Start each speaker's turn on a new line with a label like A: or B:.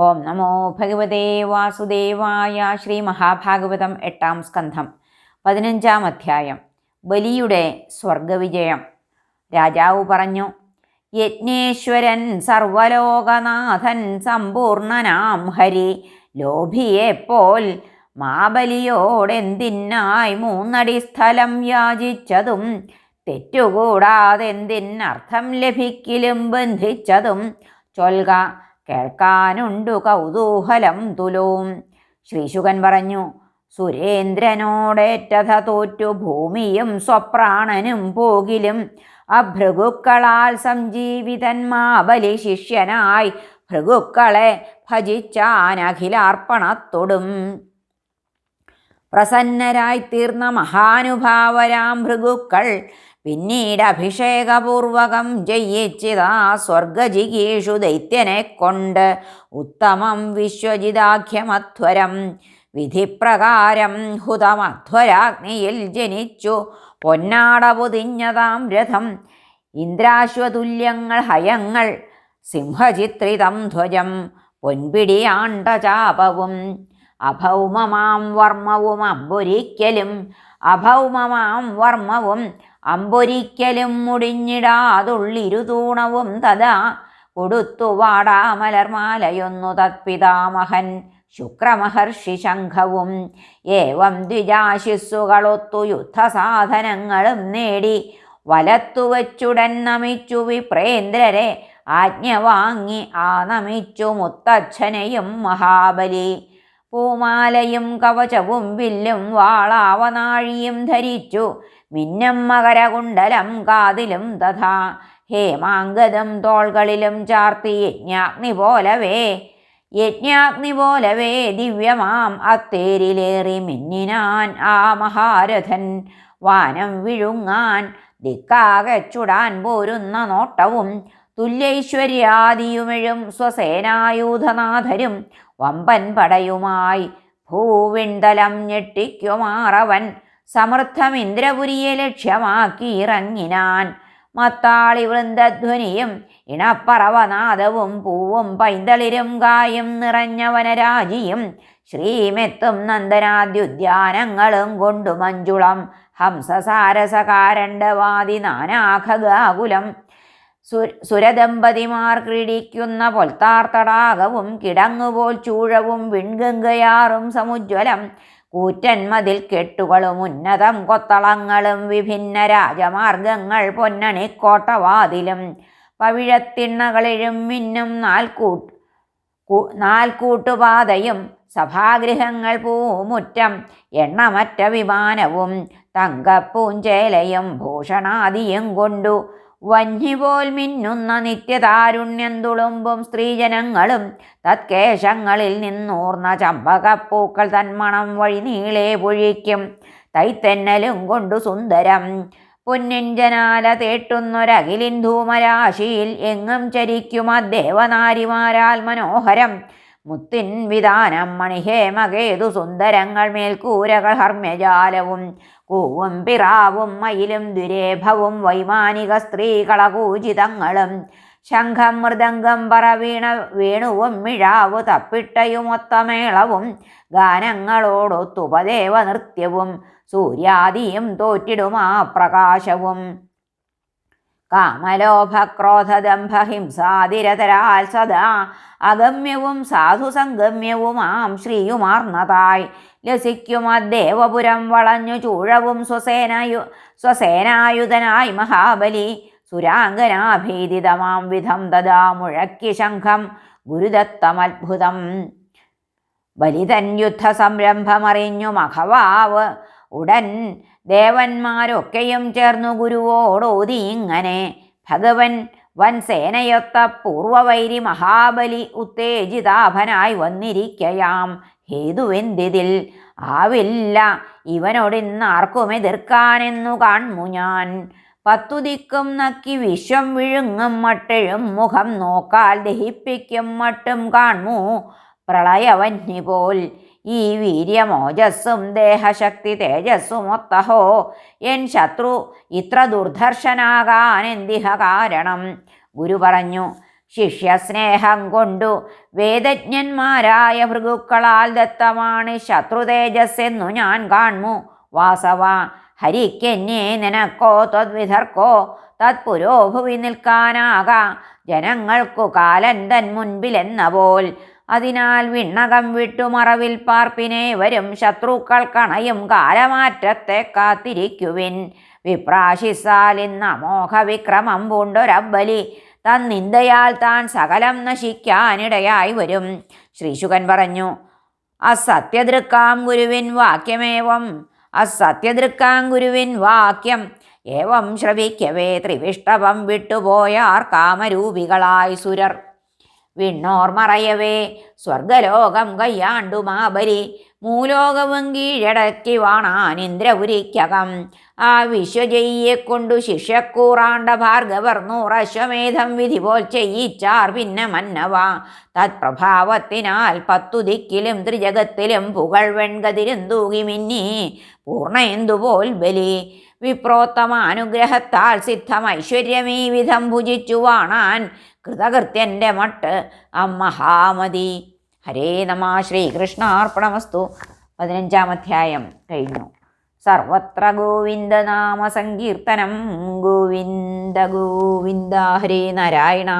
A: ഓം നമോ ഭഗവതേ വാസുദേവായ. ശ്രീ മഹാഭാഗവതം 8-ാം സ്കന്ധം 15-ാം അധ്യായം. ബലിയുടെ സ്വർഗവിജയം. രാജാവ് പറഞ്ഞു, യജ്ഞേശ്വരൻ സർവലോകനാഥൻ സമ്പൂർണനാം ഹരി ലോഭിയെപ്പോൽ മാബലിയോടെന്തിനായി 3 അടി സ്ഥലം യാചിച്ചതും തെറ്റുകൂടാതെന്തിനർത്ഥം ലഭിക്കലും ബന്ധിച്ചതും ചൊൽക, കേൾക്കാനുണ്ടു കൗതൂഹലം തുലോം. ശ്രീശുകൻ പറഞ്ഞു, സുരേന്ദ്രനോടേറ്റത തോറ്റു ഭൂമിയും സ്വപ്രാണനും പോകിലും അഭൃഗുക്കളാൽ സംജീവിതൻ മാബലി ശിഷ്യനായി ഭൃഗുക്കളെ ഭജിച്ചാനഖിലാർപ്പണത്തൊടും. പ്രസന്നരായി തീർന്ന മഹാനുഭാവരാം ഭൃഗുക്കൾ പിന്നീട് അഭിഷേകപൂർവകം ജയിച്ചിതാ സ്വർഗജിഗീഷു ദൈത്യനെ കൊണ്ട് ഉത്തമം വിശ്വജിതാഖ്യമധ്വരം. വിധിപ്രകാരം ഹുതമധ്വരാഗ്നിയിൽ ജനിച്ചു പൊന്നാട പൊതിഞ്ഞതാം രഥം. ഇന്ദ്രാശ്വതുല്യങ്ങൾ ഹയങ്ങൾ സിംഹചിത്രിതം ധ്വജം പൊൻപിടിയാണ്ട ചാപവും അഭൗമമാം വർമ്മവും അമ്പൊരിക്കലും മുടിഞ്ഞിടാതുള്ളിരുതൂണവും തഥാ കൊടുത്തു വാടാമലർമാലയൊന്നു തത്പിതാമഹൻ ശുക്രമഹർഷി ശംഖവും. ഏവം ദ്വിജാശിസ്സുകളൊത്തു യുദ്ധസാധനങ്ങളും നേടി വലത്തുവച്ചുടൻ നമിച്ചു വിപ്രേന്ദ്രരെ ആജ്ഞ വാങ്ങി നമിച്ചു മുത്തച്ഛനെയും മഹാബലി. പൂമാലയും കവചവും വില്ലും വാളാവനാഴിയും ധരിച്ചു മിന്നും മകരകുണ്ടലം കാതിലും തഥാ ഹേമാങ്കദം തോൾകളിലും ചാർത്തി യജ്ഞാഗ്നി പോലവേ ദിവ്യമാം അത്തേരിലേറി മിന്നിനാൻ ആ മഹാരഥൻ. വാനം വിഴുങ്ങാൻ ദിക്കാകെ ചുടാൻ പോരുന്ന നോട്ടവും തുല്യൈശ്വര്യാദിയുമെഴും സ്വസേനായൂധനാഥരും വമ്പൻ പടയുമായി ഭൂവിണ്ടലം ഞെട്ടിക്കുമാറവൻ സമർത്ഥമിന്ദ്രപുരിയെ ലക്ഷ്യമാക്കി ഇറങ്ങിനാൻ. മത്താളി വൃന്ദധ്വനിയും ഇണപ്പറവനാദവും പൂവും പൈന്തളിരും കായും നിറഞ്ഞ വനരാജിയും ശ്രീമെത്തും നന്ദനാദ്യുദ്യാനങ്ങളും കൊണ്ടു മഞ്ജുളം ഹംസസാരസകാരണ്ഡവാദി നാനാഖഗാകുലം. സുരദമ്പതിമാർ ക്രീഡിക്കുന്ന പൊൽത്താർ തടാകവും കിടങ്ങുപോൽ ചൂഴവും വിൺഗംഗയാറും സമുജ്വലം കൂറ്റൻ മതിൽ കെട്ടുകളും ഉന്നതം കൊത്തളങ്ങളും വിഭിന്ന രാജമാർഗങ്ങൾ പൊന്നണിക്കോട്ടവാതിലും പവിഴത്തിണ്ണകളിലും മിന്നും നാൽക്കൂട്ടുപാതയും സഭാഗൃഹങ്ങൾ പൂമുറ്റം എണ്ണമറ്റ വിമാനവും തങ്കപ്പൂഞ്ചേലയും ഭൂഷണാദിയും കൊണ്ടു വന്യപോൽ മിന്നുന്ന നിത്യതാരുണ്യം തുളുമ്പും സ്ത്രീജനങ്ങളും തത്കേശങ്ങളിൽ നിന്നൂർന്ന ചമ്പകപ്പൂക്കൾ തന്മണം വഴി നീളെ പൊഴിക്കും തൈത്തെന്നലും കൊണ്ടു സുന്ദരം. പൊന്നിൻ ജനാല തേട്ടുന്നൊരകിലിൻ ധൂമരാശിയിൽ എങ്ങും ചരിക്കും ദേവനാരിമാരാൽ മനോഹരം. മുത്തിൻ വിധാനം മണിഹേമകേതു സുന്ദരങ്ങൾ മേൽക്കൂരകൾ ഹർമ്മ്യജാലവും കൂവും പിറാവും മയിലും ദുരേഭവും വൈമാനിക സ്ത്രീകളകൂചിതങ്ങളും ശംഖം മൃദംഗം പറവീണ വേണുവും മിഴാവു തപ്പിട്ടയുമൊത്തമേളവും ഗാനങ്ങളോടൊത്തുപദേവ നൃത്യവും സൂര്യാദിയും തോറ്റിടുമാ പ്രകാശവും. കാമലോഭക്രോധദംഭഹിംസാതിരതരാൽ സദാ അഗമ്യവും സാധുസംഗമ്യവുമാം ശ്രീയുമാർന്നതായി ലസിക്കും ദേവപുരം വളഞ്ഞു ചൂഴവും സ്വസേനായുധനായി മഹാബലി സുരാംഗനാഭീതിതമാം വിധം തഥാ മുഴക്കി ശംഖം ഗുരുദത്തമത്ഭുതം. ബലിതൻ യുദ്ധ സംരംഭമറിഞ്ഞു മഖവാവ് ഉടൻ ദേവന്മാരൊക്കെയും ചേർന്നു ഗുരുവോടോതി ഇങ്ങനെ, ഭഗവൻ വൻസേനയൊത്ത പൂർവവൈരി മഹാബലി ഉത്തേജിതാഭനായി വന്നിരിക്കയാം. ഹേതുവെന്തിതിൽ ആവില്ല ഇവനോടിന്നാർക്കും എതിർക്കാനെന്നു കാൺമു ഞാൻ. 10 ദിക്കും നക്കി വിശ്വം വിഴുങ്ങും മട്ടെഴും മുഖം നോക്കാൽ ദഹിപ്പിക്കും മട്ടും കാൺമു പ്രളയവന്നി പോൽ. ഈ വീര്യമോജസ്സും ദേഹശക്തി തേജസ്സും ഒത്തഹോ എൻ ശത്രു ഇത്ര ദുർധർഷനാകാൻ എന്തിഹ കാരണം. ഗുരു പറഞ്ഞു, ശിഷ്യസ്നേഹം കൊണ്ടു വേദജ്ഞന്മാരായ ഭൃഗുക്കളാൽ ദത്തമാണ് ശത്രുതേജസ്സെന്നു ഞാൻ കാൺമു. വാസവ, ഹരിക്കെന്നേ നിനക്കോ ത്വദ്വിധർക്കോ തത്പുരോഭുവി നിൽക്കാനാക ജനങ്ങൾക്കു കാലൻ തൻ മുൻപിലെന്ന പോൽ. അതിനാൽ വിണ്ണകം വിട്ടു മറവിൽ പാർപ്പിനെ വരും ശത്രുക്കൾ കണയും കാലമാറ്റത്തെ കാത്തിരിക്കുവിൻ. വിപ്രാശിസാൽ ഇന്ന് അമോഘ വിക്രമം പൂണ്ടൊരബ്ബലി തന്നിന്ദയാൽ താൻ സകലം നശിക്കാനിടയായി വരും. ശ്രീശുകൻ പറഞ്ഞു, അസത്യദൃക്കാം ഗുരുവിൻ വാക്യമേവം അസത്യദൃക്കാം ഗുരുവിൻ വാക്യം ഏവം ശ്രവിക്കവേ ത്രിവിഷ്ടവം വിട്ടുപോയാർ കാമരൂപികളായി സുരർ. വിണ്ണോർ മറയവേ സ്വർഗലോകം കയ്യാണ്ടു മാബലി മൂലോകവും കീഴടക്കി വാണാൻ ഇന്ദ്രപുരിക്കകം. ആ വിശ്വജയിയെ കൊണ്ടു ശിഷ്യക്കൂറാണ്ട ഭാർഗവർ 100 അശ്വമേധം വിധി പോൽ ചെയ്യിച്ചാർ പിന്നെ മന്നവ. തത്പ്രഭാവത്തിനാൽ 10 ദിക്കിലും ത്രിജഗത്തിലും പുകൾ വെൺകതിരും തൂകി മിന്നി പൂർണ്ണേന്ദുപോൽ ബലി. വിപ്രോത്തമാനുഗ്രഹത്താൽ സിദ്ധം ഐശ്വര്യമീ വിധം ഭുജിച്ചു വാണാൻ കൃതകൃത്യൻ്റെ മട്ട് അമ്മഹാമതി. ഹരേ നമ. ശ്രീകൃഷ്ണാർപ്പണമസ്തു. 15-ാം അധ്യായം കഴിഞ്ഞു. സർവത്ര ഗോവിന്ദനാമ സങ്കീർത്തനം. ഗോവിന്ദ ഗോവിന്ദ. ഹരേ നാരായണ.